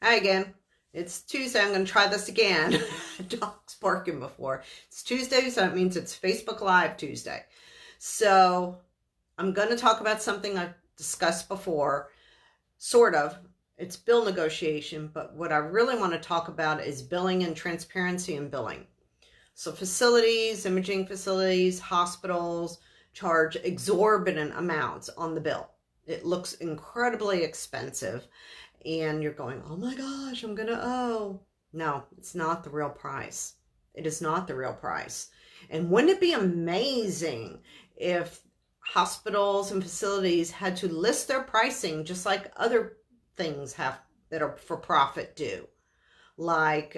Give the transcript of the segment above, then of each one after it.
Hi again. It's Tuesday. I'm going to try this again. Dog's barking before. It's Tuesday, so that means it's Facebook Live Tuesday. So I'm going to talk about something I've discussed before, sort of. It's bill negotiation, but what I really want to talk about is billing and transparency in billing. So facilities, imaging facilities, hospitals charge exorbitant amounts on the bill. It looks incredibly expensive. And you're going, oh my gosh, I'm going to owe. No, it's not the real price. It is not the real price. And wouldn't it be amazing if hospitals and facilities had to list their pricing just like other things have that are for profit do? Like,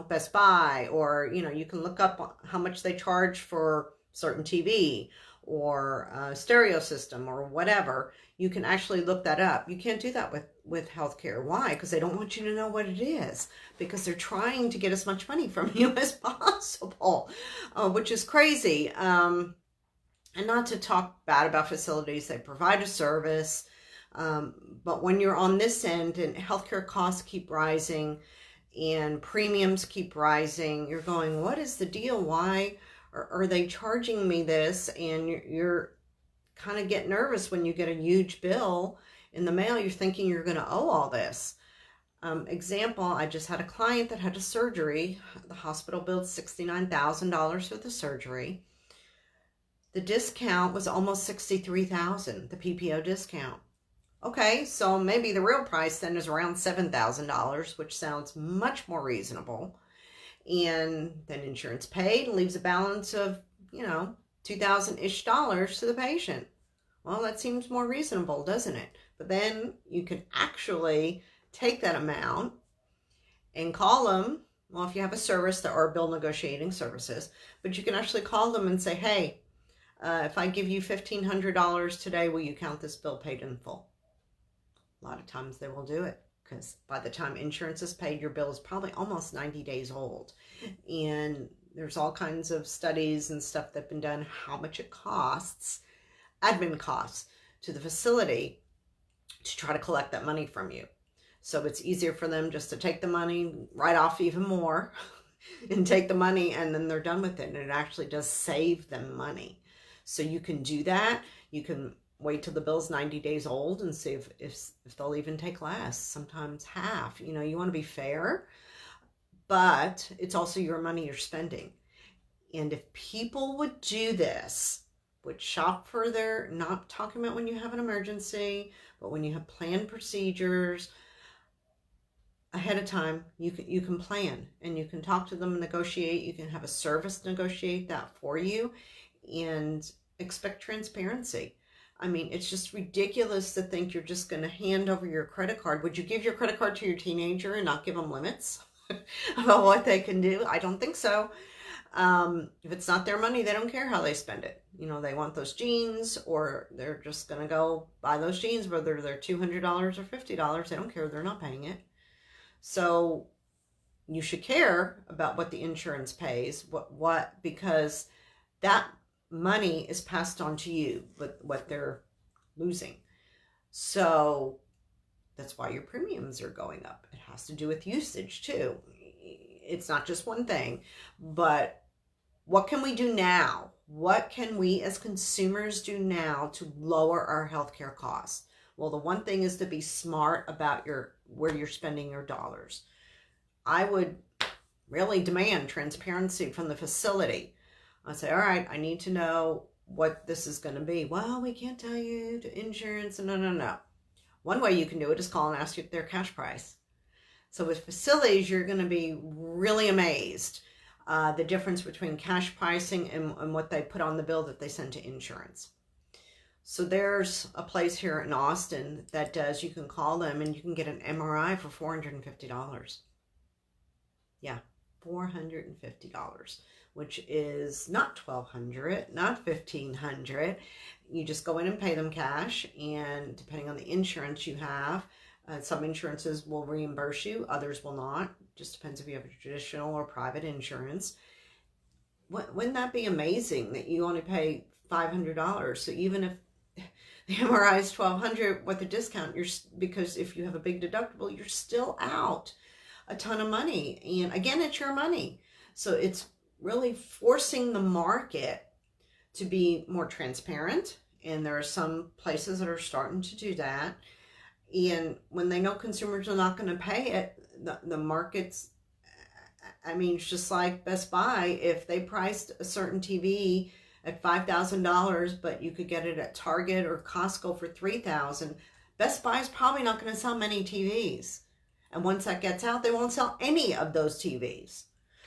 Best Buy, or, you can look up how much they charge for certain TV or a stereo system or whatever. You can actually look that up. You can't do that with healthcare. Why? Because they don't want you to know what it is, because they're trying to get as much money from you as possible, which is crazy. And not to talk bad about facilities, they provide a service. But when you're on this end and healthcare costs keep rising and premiums keep rising, you're going, what is the deal? Why are they charging me this? And you're kind of get nervous when you get a huge bill in the mail. You're thinking you're going to owe all this. Example, I just had a client that had a surgery. The hospital billed $69,000 for the surgery. The discount was almost $63,000, the PPO discount. Okay, so maybe the real price then is around $7,000, which sounds much more reasonable. And then insurance paid and leaves a balance of, $2,000-ish to the patient. Well, that seems more reasonable, doesn't it? But then you can actually take that amount and call them. Well, if you have a service, there are bill negotiating services, but you can actually call them and say, hey, if I give you $1,500 today, will you count this bill paid in full? A lot of times they will do it, because by the time insurance is paid, your bill is probably almost 90 days old. And there's all kinds of studies and stuff that have been done, how much it costs, admin costs to the facility to try to collect that money from you. So it's easier for them just to take the money, write off even more, and take the money, and then they're done with it. And it actually does save them money. So you can do that. You can wait till the bill's 90 days old and see if they'll even take less, sometimes half. You want to be fair, but it's also your money you're spending. And if people would do this, would shop for their, not talking about when you have an emergency, but when you have planned procedures ahead of time, you can plan and you can talk to them and negotiate. You can have a service negotiate that for you, and expect transparency. I mean, it's just ridiculous to think you're just going to hand over your credit card. Would you give your credit card to your teenager and not give them limits about what they can do? I don't think so. If it's not their money, they don't care how they spend it. They want those jeans, or they're just going to go buy those jeans, whether they're $200 or $50. They don't care. They're not paying it. So you should care about what the insurance pays, because that money is passed on to you, but what they're losing. So that's why your premiums are going up. It has to do with usage too. It's not just one thing. But what can we do now? What can we as consumers do now to lower our healthcare costs? Well, the one thing is to be smart about where you're spending your dollars. I would really demand transparency from the facility. I say, all right, I need to know what this is going to be. Well, we can't tell you to insurance. No. One way you can do it is call and ask you their cash price. So with facilities, you're going to be really amazed the difference between cash pricing and what they put on the bill that they send to insurance. So there's a place here in Austin that does, you can call them and you can get an MRI for $450. Yeah, $450, which is not $1,200, not $1,500. You just go in and pay them cash, and depending on the insurance you have, some insurances will reimburse you, others will not. Just depends if you have a traditional or private insurance. Wouldn't that be amazing that you only pay $500? So even if The MRI is $1,200 with a discount. Because if you have a big deductible, you're still out a ton of money. And again, it's your money. So it's really forcing the market to be more transparent. And there are some places that are starting to do that. And when they know consumers are not going to pay it, the markets, I mean, it's just like Best Buy. If they priced a certain TV at $5,000, but you could get it at Target or Costco for $3,000, Best Buy is probably not going to sell many TVs. And once that gets out, they won't sell any of those TVs.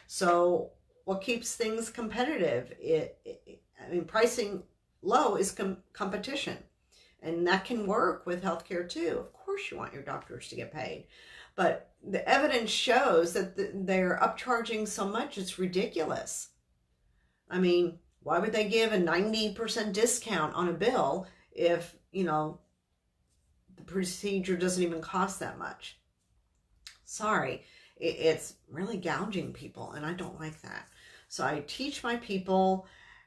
So what keeps things competitive? I mean, pricing low is competition. And that can work with healthcare too. Of course you want your doctors to get paid. But the evidence shows that they're upcharging so much, it's ridiculous. I mean, why would they give a 90% discount on a bill if, the procedure doesn't even cost that much? Sorry, it's really gouging people, and I don't like that. So I teach my people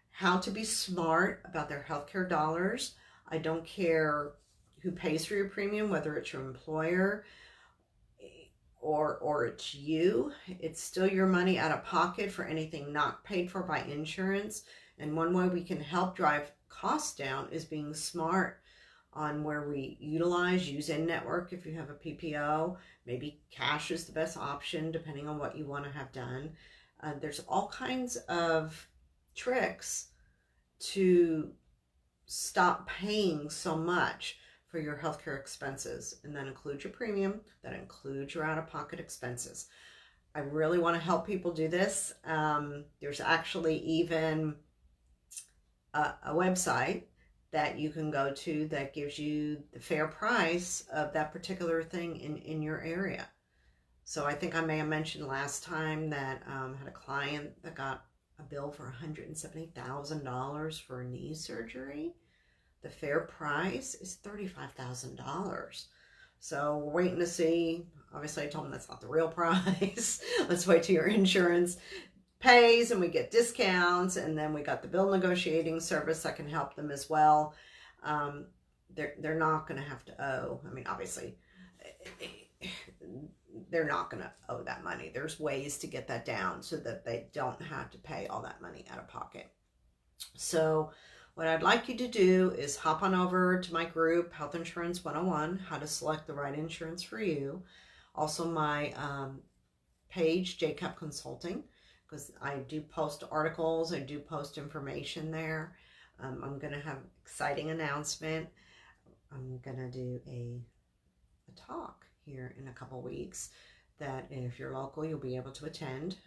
how to be smart about their healthcare dollars. I don't care who pays for your premium, whether it's your employer or it's you. It's still your money out of pocket for anything not paid for by insurance. And one way we can help drive costs down is being smart on where we use in-network if you have a PPO. Maybe cash is the best option depending on what you want to have done. There's all kinds of tricks to stop paying so much for your healthcare expenses, and that includes your premium, that includes your out-of-pocket expenses. I really want to help people do this. There's actually even a website that you can go to that gives you the fair price of that particular thing in your area. So I think I may have mentioned last time that I had a client that got a bill for $170,000 for a knee surgery. The fair price is $35,000. So we're waiting to see. Obviously, I told them that's not the real price. Let's wait till your insurance pays and we get discounts, and then we got the bill negotiating service that can help them as well. They're not going to have to owe. I mean, obviously, they're not going to owe that money. There's ways to get that down so that they don't have to pay all that money out of pocket. So what I'd like you to do is hop on over to my group, Health Insurance 101, how to select the right insurance for you. Also my page, JCAP Consulting, because I do post articles, I do post information there. I'm going to have an exciting announcement. I'm going to do a talk here in a couple weeks that if you're local, you'll be able to attend.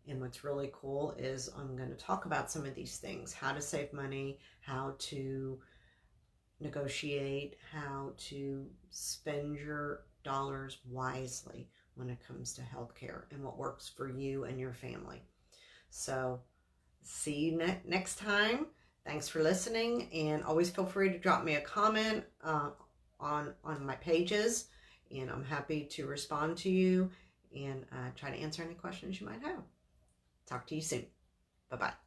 And what's really cool is I'm going to talk about some of these things, how to save money, how to negotiate, how to spend your dollars wisely when it comes to healthcare, and what works for you and your family. So see you next time. Thanks for listening, and always feel free to drop me a comment on my pages, and I'm happy to respond to you and try to answer any questions you might have. Talk to you soon. Bye-bye.